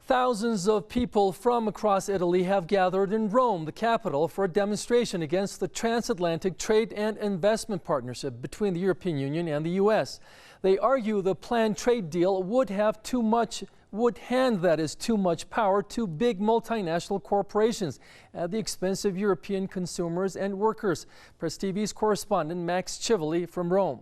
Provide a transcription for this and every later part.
Thousands of people from across Italy have gathered in Rome, the capital, for a demonstration against the Transatlantic Trade and Investment Partnership between the European Union and the U.S. They argue the planned trade deal would hand too much power to big multinational corporations at the expense of European consumers and workers. Press TV's correspondent Max Civili from Rome.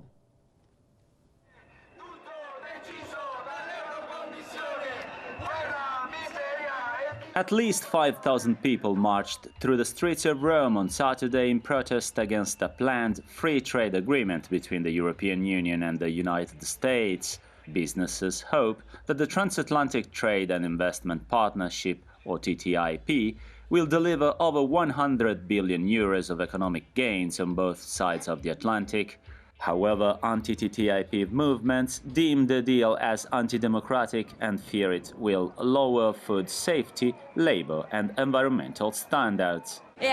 At least 5,000 people marched through the streets of Rome on Saturday in protest against a planned free trade agreement between the European Union and the United States. Businesses hope that the Transatlantic Trade and Investment Partnership, or TTIP, will deliver over 100 billion euros of economic gains on both sides of the Atlantic. However, anti-TTIP movements deem the deal as anti-democratic and fear it will lower food safety, labor and environmental standards. The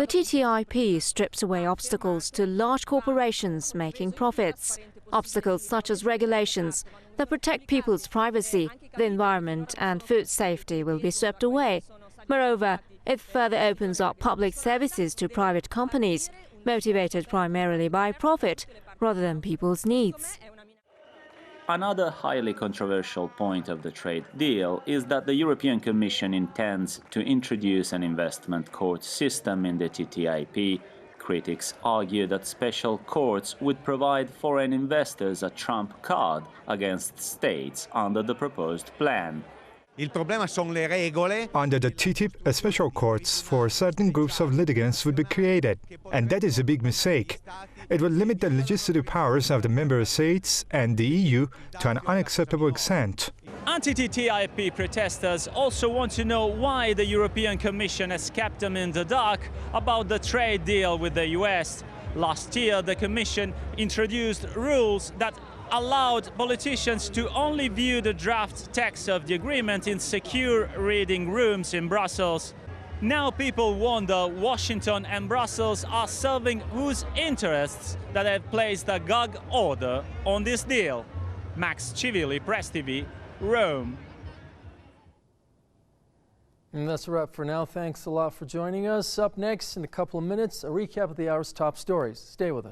TTIP strips away obstacles to large corporations making profits. Obstacles such as regulations that protect people's privacy, the environment and food safety will be swept away. Moreover, it further opens up public services to private companies, motivated primarily by profit rather than people's needs. Another highly controversial point of the trade deal is that the European Commission intends to introduce an investment court system in the TTIP. Critics argue that special courts would provide foreign investors a trump card against states under the proposed plan. Under the TTIP, special courts for certain groups of litigants would be created, and that is a big mistake. It would limit the legislative powers of the member states and the EU to an unacceptable extent. Anti-TTIP protesters also want to know why the European Commission has kept them in the dark about the trade deal with the US. Last year, the Commission introduced rules that allowed politicians to only view the draft text of the agreement in secure reading rooms in Brussels. Now people wonder Washington and Brussels are serving whose interests that have placed a gag order on this deal. Max Civili, Press TV, Rome. And that's a wrap for now. Thanks a lot for joining us. Up next in a couple of minutes, a recap of the hour's top stories. Stay with us.